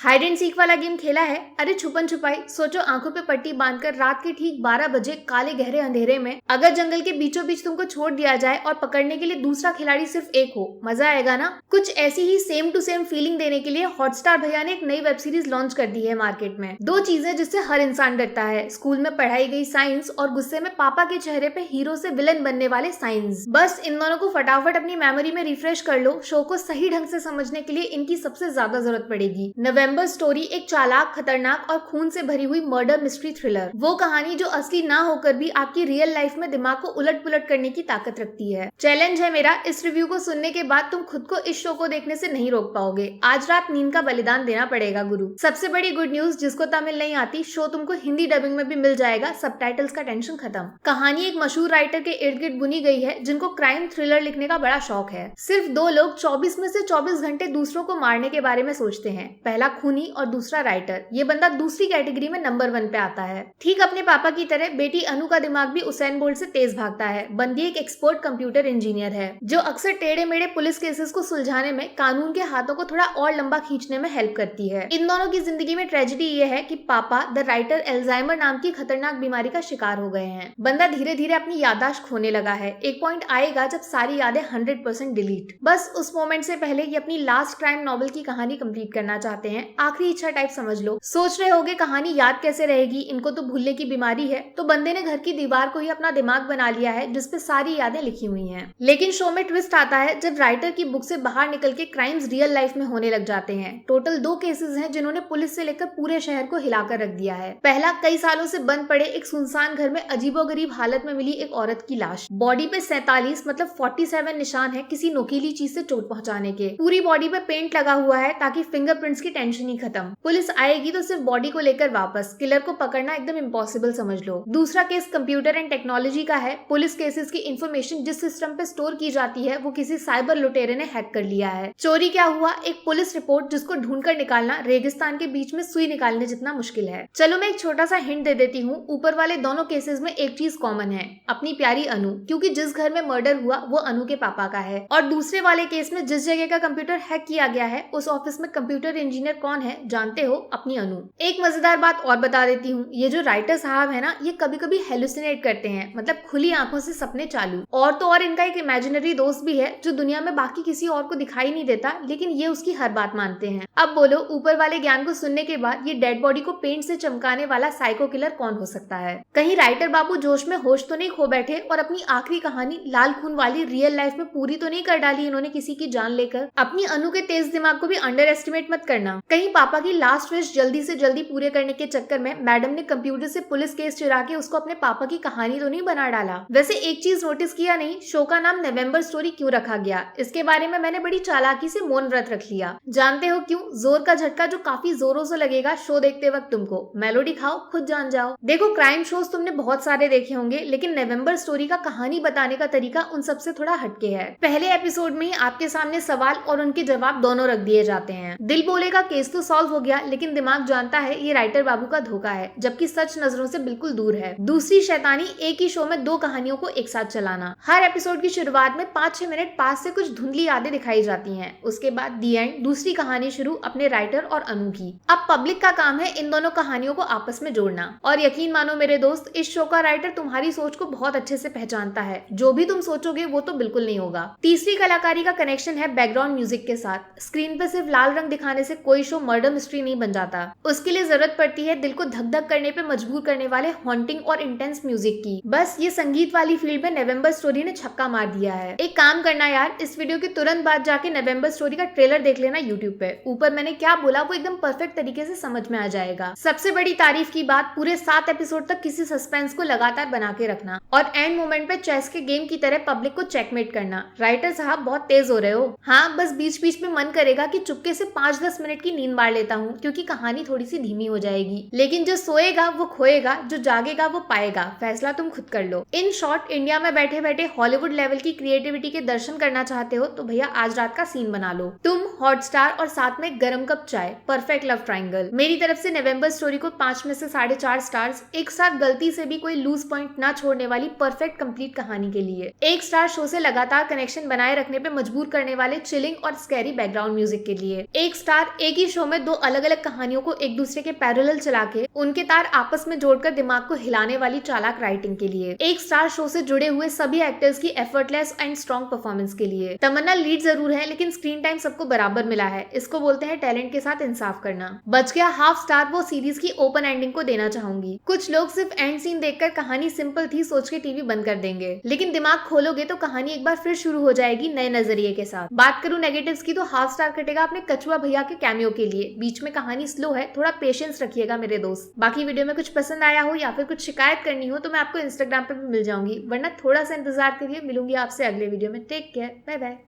Hide and seek वाला game खेला है? अरे छुपन छुपाई। सोचो आंखों पे पट्टी बांधकर रात के ठीक 12 बजे काले गहरे अंधेरे में अगर जंगल के बीचों बीच तुमको छोड़ दिया जाए और पकड़ने के लिए दूसरा खिलाड़ी सिर्फ एक हो, मजा आएगा ना। कुछ ऐसी ही सेम टू सेम फीलिंग देने के लिए हॉटस्टार भैया ने एक नई वेब सीरीज लॉन्च कर दी है मार्केट में। दो चीजें जिससे हर इंसान डरता है, स्कूल में पढ़ाई गई साइंस और गुस्से में पापा के चेहरे पे हीरो से विलन बनने वाले साइंस। बस इन दोनों को फटाफट अपनी मेमोरी में रिफ्रेश कर लो, शो को सही ढंग से समझने के लिए इनकी सबसे ज्यादा जरूरत पड़ेगी। नवंबर स्टोरी एक चालाक, खतरनाक और खून से भरी हुई मर्डर मिस्ट्री थ्रिलर। वो कहानी जो असली ना होकर भी आपकी रियल लाइफ में दिमाग को उलट पुलट करने की ताकत रखती है। चैलेंज है मेरा, इस रिव्यू को सुनने के बाद तुम खुद को इस शो को देखने से नहीं रोक पाओगे। आज रात नींद का बलिदान देना पड़ेगा गुरु। सबसे बड़ी गुड न्यूज, जिसको तमिल नहीं आती, शो तुमको हिंदी डबिंग में भी मिल जाएगा। सबटाइटल्स का टेंशन खत्म। कहानी एक मशहूर राइटर के इर्द गिर्द बुनी गई है जिनको क्राइम थ्रिलर लिखने का बड़ा शौक है। सिर्फ दो लोग 24 में से 24 घंटे दूसरों को मारने के बारे में सोचते हैं। पहला खूनी और दूसरा राइटर। ये बंदा दूसरी कैटेगरी में नंबर 1 पे आता है। ठीक अपने पापा की तरह बेटी अनु का दिमाग भी उसेन बोल्ट से तेज भागता है। बंदी एक एक्सपर्ट कंप्यूटर इंजीनियर है जो अक्सर टेढ़े मेढ़े पुलिस केसेस को सुलझाने में कानून के हाथों को थोड़ा और लंबा खींचने में हेल्प करती है। इन दोनों की जिंदगी में ट्रेजेडी ये है कि पापा द राइटर एल्जाइमर नाम की खतरनाक बीमारी का शिकार हो गए हैं। बंदा धीरे धीरे अपनी याददाश्त खोने लगा है। एक पॉइंट आएगा जब सारी यादें 100% डिलीट। बस उस मोमेंट से पहले ये अपनी लास्ट क्राइम नॉवल की कहानी कंप्लीट करना चाहते हैं। आखिरी इच्छा टाइप समझ लो। सोच रहे होगे कहानी याद कैसे रहेगी, इनको तो भूलने की बीमारी है। तो बंदे ने घर की दीवार को ही अपना दिमाग बना लिया है जिसपे सारी यादें लिखी हुई हैं। लेकिन शो में ट्विस्ट आता है जब राइटर की बुक से बाहर निकल के क्राइम्स रियल लाइफ में होने लग जाते हैं। टोटल 2 केसेस हैं जिन्होंने पुलिस से लेकर पूरे शहर को हिलाकर रख दिया है। पहला, कई सालों से बंद पड़े एक सुनसान घर में अजीबोगरीब हालत में मिली एक औरत की लाश। बॉडी पे 47 मतलब 47 निशान है किसी नोकीली चीज से चोट पहुंचाने के। पूरी बॉडी पे पेंट लगा हुआ है ताकि फिंगरप्रिंट्स की टेंशन ही खत्म। पुलिस आएगी तो सिर्फ बॉडी को लेकर वापस। किलर को पकड़ना एकदम इम्पॉसिबल समझ लो। दूसरा केस कंप्यूटर एंड टेक्नोलॉजी का है। पुलिस केसेस की इंफॉर्मेशन जिस सिस्टम पे स्टोर की जाती है वो किसी साइबर लुटेरे ने हैक कर लिया है। चोरी क्या हुआ? एक पुलिस रिपोर्ट जिसको ढूंढकर निकालना रेगिस्तान के बीच में सुई निकालने जितना मुश्किल है। चलो मैं एक छोटा सा हिंट दे देती हूँ। ऊपर वाले दोनों केसेस में एक चीज कॉमन है, अपनी प्यारी अनु, क्योंकि जिस घर में मर्डर हुआ वो अनु के पापा का है। और दूसरे वाले केस में जिस जगह का कंप्यूटर हैक किया गया है उस ऑफिस में कंप्यूटर इंजीनियर कौन है जानते हो? अपनी अनु। एक मजेदार बात और बता देती हूँ, ये जो राइटर साहब है ना, ये कभी कभी हेलुसिनेट करते हैं, मतलब खुली आंखों से सपने चालू। और तो और इनका एक इमेजिनरी दोस्त भी है जो दुनिया में बाकी किसी और को दिखाई नहीं देता, लेकिन ये उसकी हर बात मानते हैं। अब बोलो, ऊपर वाले ज्ञान को सुनने के बाद ये डेड बॉडी को पेंट से चमकाने वाला साइको किलर कौन हो सकता है? कहीं राइटर बाबू जोश में होश तो नहीं खो बैठे और अपनी आखिरी कहानी लाल खून वाली रियल लाइफ में पूरी तो नहीं कर डाली इन्होंने किसी की जान लेकर? अपनी अनु के तेज दिमाग को भी अंडर एस्टिमेट मत करना। कहीं पापा की लास्ट विश जल्दी से जल्दी पूरे करने के चक्कर में मैडम ने कंप्यूटर से पुलिस केस चुरा के उसको अपने पापा की कहानी तो नहीं बना डाला? वैसे एक चीज नोटिस किया नहीं, शो का नाम नवंबर स्टोरी क्यों रखा गया? इसके बारे में मैंने बड़ी चालाकी से मौन व्रत रख लिया। जानते हो क्यों? जोर का झटका जो काफी जोरों से लगेगा शो देखते वक्त तुमको। मेलोडी खाओ, खुद जान जाओ। देखो, क्राइम शोज तुमने बहुत सारे देखे होंगे, लेकिन नवंबर स्टोरी का कहानी बताने का तरीका उन सबसे थोड़ा हटके है। पहले एपिसोड में ही आपके सामने सवाल और उनके जवाब दोनों रख दिए जाते हैं। दिल बोलेगा केस तो सॉल्व हो गया, लेकिन दिमाग जानता है ये राइटर बाबू का धोखा है, जबकि सच नजरों से बिल्कुल दूर है। दूसरी शैतानी, एक ही शो में 2 कहानियों को एक साथ चलाना। हर एपिसोड की शुरुआत में 5-6 मिनट पास से कुछ धुंधली यादें दिखाई जाती हैं। उसके बाद दी एंड, दूसरी कहानी शुरू अपने राइटर और अनु की। अब पब्लिक का काम है इन दोनों कहानियों को आपस में जोड़ना। और यकीन मानो मेरे दोस्त, इस शो का राइटर तुम्हारी सोच को बहुत अच्छे से पहचानता है। जो भी तुम सोचोगे वो तो बिल्कुल नहीं होगा। तीसरी कलाकारी का कनेक्शन है बैकग्राउंड म्यूजिक के साथ। स्क्रीन पे सिर्फ लाल रंग दिखाने से कोई शो मर्डर मिस्ट्री नहीं बन जाता। उसके लिए जरूरत पड़ती है दिल को धक धक करने पे मजबूर करने वाले हॉन्टिंग और इंटेंस म्यूजिक की। बस ये संगीत वाली फील्ड में नवंबर स्टोरी ने छक्का मार दिया है। एक काम करना यार, इस वीडियो के तुरंत बाद जाके नवंबर स्टोरी का ट्रेलर देख लेना यूट्यूब पे। ऊपर मैंने क्या बोला वो एकदम परफेक्ट तरीके से समझ में आ जाएगा। सबसे बड़ी तारीफ की बात, पूरे 7 एपिसोड तक किसी सस्पेंस को लगातार बना के रखना और एंड मोमेंट पे चेस के गेम की तरह पब्लिक को चेकमेट करना। राइटर साहब बहुत तेज हो रहे हो। हाँ, बस बीच बीच में मन करेगा कि चुपके से 5-10 मिनट की नींद मार लेता हूँ, क्योंकि कहानी थोड़ी सी धीमी हो जाएगी। लेकिन जो सोएगा वो खोएगा, जो जागेगा वो पाएगा। फैसला तुम खुद कर लो। इन शॉर्ट, इंडिया में बैठे बैठे हॉलीवुड लेवल की क्रिएटिविटी के दर्शन करना चाहते हो तो भैया आज रात का सीन बना लो। तुम, हॉटस्टार और साथ में गरम कप चाय, परफेक्ट लव ट्रायंगल। मेरी तरफ से नवंबर स्टोरी को 5 में से 4.5 स्टार्स। एक साथ गलती से भी कोई लूज पॉइंट ना छोड़ने वाली परफेक्ट कंप्लीट कहानी के लिए। 1 स्टार शो से लगातार कनेक्शन बनाए रखने पे मजबूर करने वाले चिलिंग और स्कैरी बैकग्राउंड म्यूजिक के लिए। 1 स्टार एक ही शो में दो अलग अलग कहानियों को एक दूसरे के पैरेलल चला के उनके तार आपस में जोड़कर दिमाग को हिलाने वाली चालाक राइटिंग के लिए, एक स्टार शो से जुड़े हुए सभी एक्टर्स की एफर्टलेस एंड स्ट्रॉन्ग परफॉर्मेंस के लिए। तमन्ना लीड जरूर है लेकिन स्क्रीन टाइम सबको बराबर मिला है, इसको बोलते हैं टैलेंट के साथ इंसाफ करना। बच गया हाफ स्टार वो सीरीज की ओपन एंडिंग को देना चाहूंगी। कुछ लोग सिर्फ एंड सीन देखकर कहानी सिंपल थी सोच के टीवी बंद कर देंगे, लेकिन दिमाग खोलोगे तो कहानी एक बार फिर शुरू हो जाएगी नए नजरिए के साथ। बात करूं नेगेटिव्स की तो हाफ स्टार कटेगा अपने कछुआ भैया के कैमियो के लिए। बीच में कहानी स्लो है, थोड़ा पेशेंस रखिएगा मेरे दोस्त। बाकी वीडियो में कुछ पसंद आया हो या फिर कुछ शिकायत करनी हो तो मैं आपको इंस्टाग्राम पे भी मिल जाऊंगी, वरना थोड़ा सा इंतजार करिए। मिलूंगी आपसे अगले वीडियो में। Take care, bye bye.